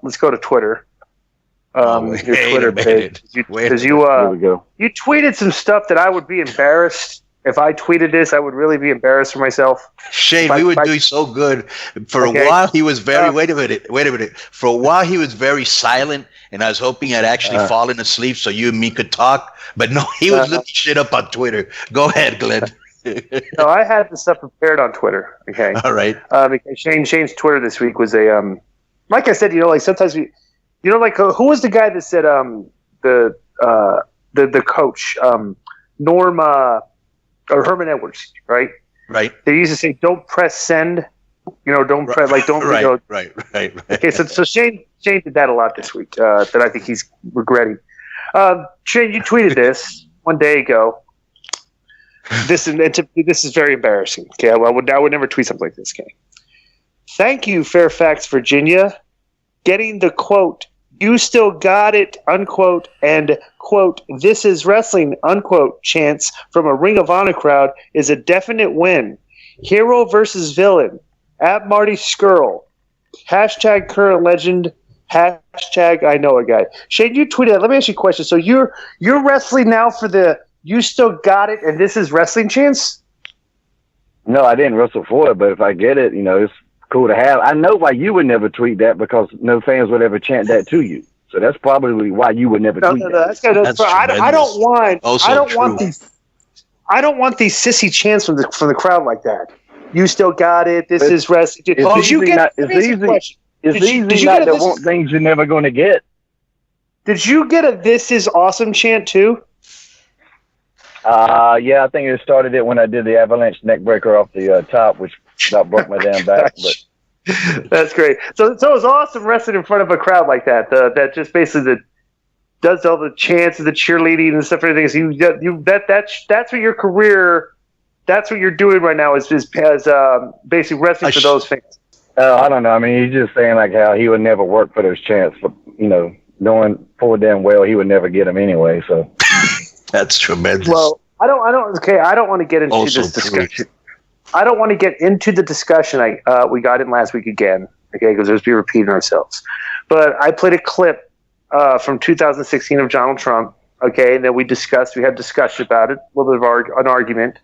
let's go to Twitter. Your Twitter page. Because you tweeted some stuff that I would be embarrassed. If I tweeted this, I would really be embarrassed for myself. Shane, we were doing so good. For a while, he was very, wait a minute. For a while, he was very silent, and I was hoping I'd actually fallen asleep so you and me could talk. But no, he was looking shit up on Twitter. Go ahead, Glenn. No, I had this stuff prepared on Twitter. Okay. All right. Because Shane's Twitter this week was a, like I said, like sometimes like who was the guy that said the coach, Norm, or Herman Edwards, right? Right. They used to say, "Don't press send." Don't press don't. Right. Okay, so Shane did that a lot this week. That I think he's regretting. Shane, you tweeted this one day ago. This is very embarrassing. Okay, I would never tweet something like this. Okay. Thank you, Fairfax, Virginia. Getting the quote, "You still got it," unquote, and quote, "This is wrestling," unquote, chants from a Ring of Honor crowd is a definite win. Hero versus villain. At Marty Skrull. Hashtag current legend. Hashtag I know a guy. Shane, you tweeted that. Let me ask you a question. So you're wrestling now for the "You still got it" and "This is wrestling" chants? No, I didn't wrestle for it, but if I get it, it's cool to have. I know why you would never tweet that, because no fans would ever chant that to you. So that's probably why you would never tweet that. That's I don't want these sissy chants from the crowd like that. You still got it. This is wrestling. Did you get? It's easy not to want things you're never going to get. Did you get a "This is awesome" chant too? Yeah, I think it started it when I did the avalanche neck breaker off the top, which about broke my damn back. But that's great. So it was awesome wrestling in front of a crowd like that. That just basically does all the chants and the cheerleading and stuff. And everything. So that's what your career. That's what you're doing right now is basically wrestling for those fans. I don't know. I mean, he's just saying like how he would never work for those chants, but knowing full damn well he would never get them anyway. So that's tremendous. Well, I don't want to get into this discussion. I don't want to get into the discussion. We got in last week again, okay, because we're repeating ourselves. But I played a clip from 2016 of Donald Trump, okay, and then we had discussion about it, a little bit of an argument.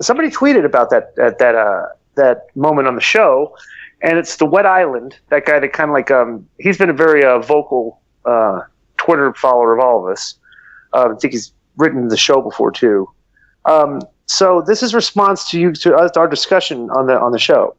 Somebody tweeted about that moment on the show, and it's the Wet Island, that guy that kind of like he's been a very vocal Twitter follower of all of us. I think he's written the show before too. So this is response to our discussion on the show.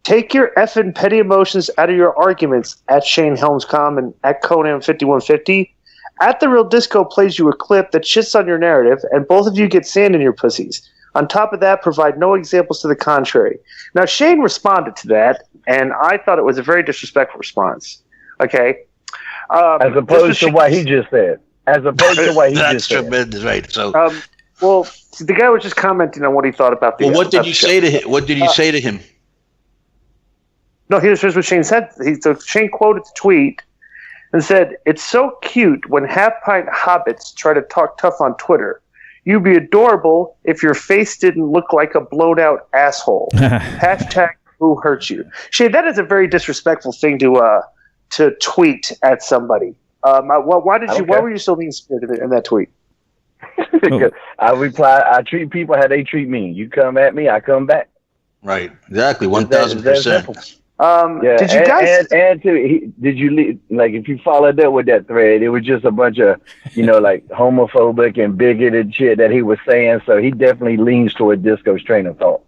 Take your effing petty emotions out of your arguments at Shane Helmscom and at Conan 5150. At The Real Disco plays you a clip that shits on your narrative, and both of you get sand in your pussies. On top of that, provide no examples to the contrary. Now, Shane responded to that, and I thought it was a very disrespectful response. Okay? As opposed to what he just said. That's tremendous, right? So, well, the guy was just commenting on what he thought about the. Well, what did you say to him? What did you say to him? No, here's what Shane said. So Shane quoted the tweet and said, "It's so cute when half-pint hobbits try to talk tough on Twitter. You'd be adorable if your face didn't look like a blown-out asshole." Hashtag who hurt you. Shane, that is a very disrespectful thing to tweet at somebody. Why were you so mean-spirited in that tweet? I reply, I treat people how they treat me. You come at me, I come back. Right. Exactly. 1,000%. Yeah, did you guys? Did you like if you followed up with that thread? It was just a bunch of like homophobic and bigoted shit that he was saying. So he definitely leans toward Disco's train of thought.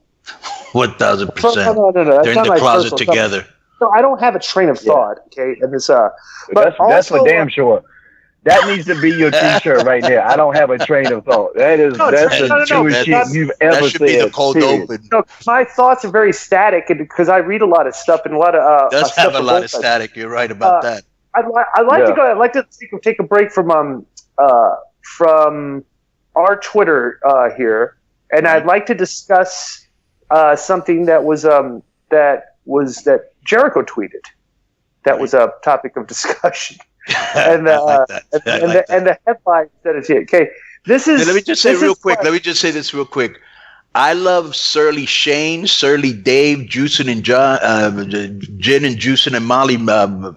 1,000%. No. They're in the closet together. No, I don't have a train of thought. Okay, and this but that's for damn sure. That needs to be your T-shirt right there. I don't have a train of thought. That's the truest shit you've ever said. That should be the cold open. No, my thoughts are very static, because I read a lot of stuff and a lot of. Does have a lot of static. You're right about that. I'd like to take a break from our Twitter here, and I'd like to discuss something that Jericho tweeted. That was a topic of discussion. And the headline said it here. Okay, this is. Let me just say real quick. Let me just say this real quick. I love Surly Shane, Surly Dave, Juicin' and John, Gin and Juicin' and Molly,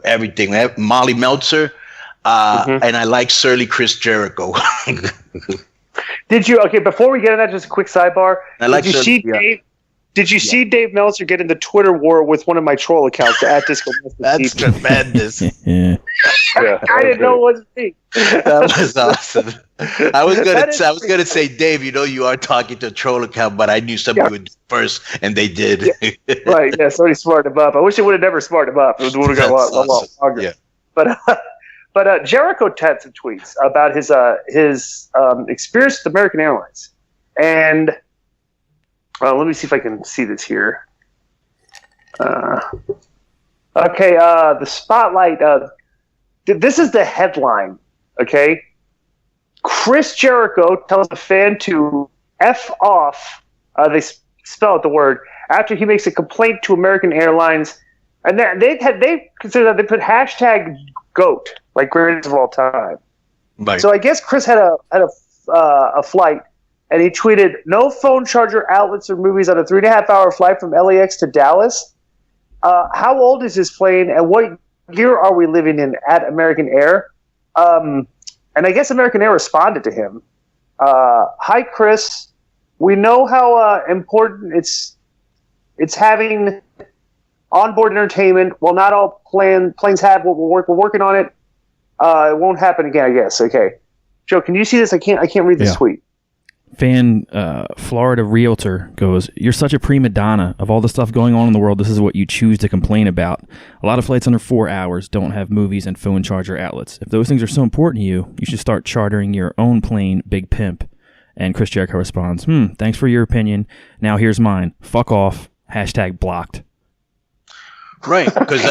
everything. Molly Meltzer, and I like Surly Chris Jericho. Did you? Okay, before we get into that, just a quick sidebar. Did you see Dave Meltzer get in the Twitter war with one of my troll accounts at Disco? That's tremendous. I didn't know what to think. That was awesome. I was gonna say, Dave, you are talking to a troll account, but I knew somebody would do first, and they did. Yeah. Right? Yeah, somebody smartened him up. I wish it would have never smartened him up. It would have got a lot longer. Yeah. But Jericho had some tweets about his experience with American Airlines, and let me see if I can see this here. Okay, the spotlight. This is the headline. Okay, Chris Jericho tells a fan to F off. They spell out the word after he makes a complaint to American Airlines, and they consider that they put hashtag GOAT, like greatest of all time. Right. So I guess Chris had a flight. And he tweeted, "No phone charger outlets or movies on a 3.5-hour flight from LAX to Dallas. How old is this plane, and what year are we living in at American Air?" And I guess American Air responded to him. "Hi, Chris. We know how important it's having onboard entertainment. Well, not all planes have. We're working on it. It won't happen again, I guess." Okay, Joe, can you see this? I can't read the tweet. Fan Florida Realtor goes, "You're such a prima donna. Of all the stuff going on in the world, this is what you choose to complain about. A lot of flights under 4 hours don't have movies and phone charger outlets. If those things are so important to you, you should start chartering your own plane, Big Pimp." And Chris Jericho responds, "Thanks for your opinion. Now here's mine. Fuck off. Hashtag blocked." Right, because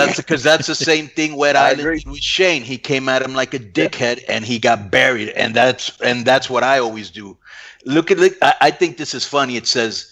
that's the same thing Wet Island did with Shane. He came at him like a dickhead, and he got buried. And that's what I always do. Look, I think this is funny. It says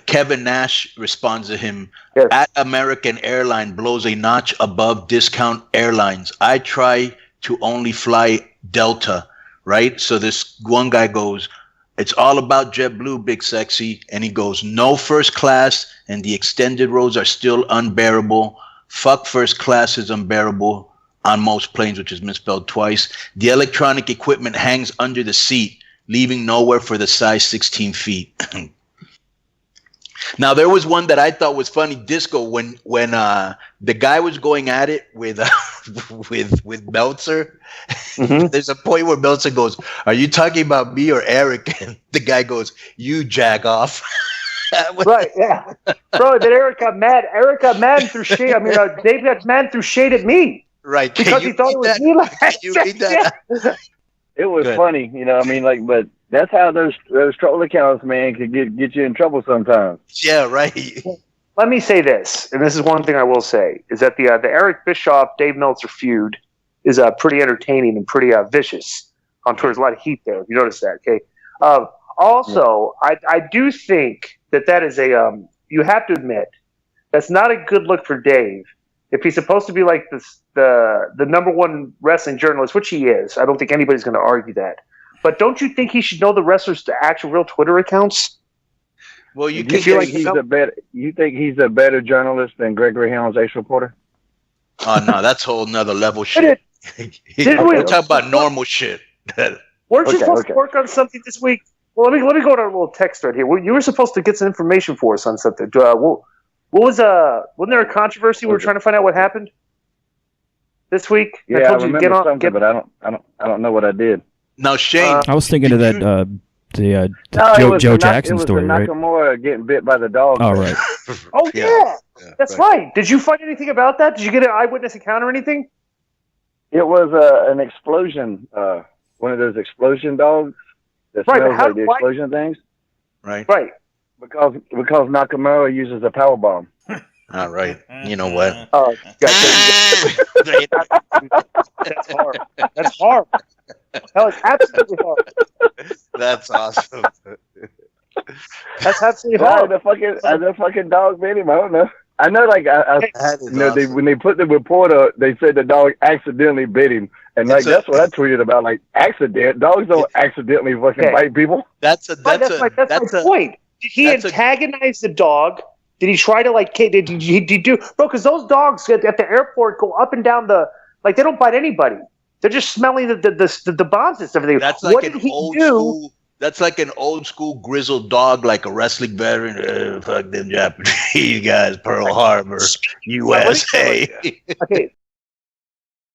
Kevin Nash responds to him, "At American Airline blows a notch above discount airlines. I try to only fly Delta," right? So this one guy goes, "It's all about JetBlue, Big Sexy." And he goes, "No first class, and the extended rows are still unbearable. Fuck first class is unbearable on most planes," which is misspelled twice. "The electronic equipment hangs under the seat, leaving nowhere for the size 16 feet. Now, there was one that I thought was funny, Disco, when the guy was going at it with Meltzer. Mm-hmm. There's a point where Meltzer goes, "Are you talking about me or Eric?" And the guy goes, "You jag off." Right, yeah. Bro, then Eric got mad. And threw shade. I mean, Dave got mad and threw shade at me. Right. Because he thought it was me. Can you read that? It was funny, but that's how those troll accounts, man, could get you in trouble sometimes. Yeah, right. Let me say this, and this is one thing I will say, is that the Eric Bischoff, Dave Meltzer feud is pretty entertaining and pretty vicious on Twitter. There's a lot of heat there, if you notice that, okay? Also, I do think that is you have to admit, that's not a good look for Dave. If he's supposed to be like the number one wrestling journalist, which he is, I don't think anybody's going to argue that. But don't you think he should know the wrestlers' actual real Twitter accounts? Well, you think he's a better journalist than Gregory Helms, Ace Reporter? Oh no, that's a whole nother level shit. We're talking about normal shit. Weren't you supposed to work on something this week? Well, let me go to our little text thread here. You were supposed to get some information for us on something. Wasn't there a controversy? We were trying to find out what happened this week. Yeah, I remember something, but I don't know what I did. Now, Shane, I was thinking of that Joe Jackson story, right? Nakamura getting bit by the dog. Oh, right. Oh yeah, that's right. Did you find anything about that? Did you get an eyewitness account or anything? It was an explosion. One of those explosion dogs that smells like the explosion things. Right. Right. Because Nakamura uses a power bomb. All right. You know what? Oh, that's hard. That's hard. That was absolutely hard. That's awesome. That's absolutely hard. The fucking dog bit him. I don't know. I know, when they put the report up, they said the dog accidentally bit him. And like that's what I tweeted about, like accident. Dogs don't accidentally fucking bite people. That's my point. Did he antagonize the dog? Did he try to did he do bro? Because those dogs at the airport go up and down they don't bite anybody. They're just smelling the bombs and stuff. That's like an old school. That's like an old school grizzled dog, like a wrestling veteran. Fuck them Japanese guys, Pearl Harbor, USA. Okay,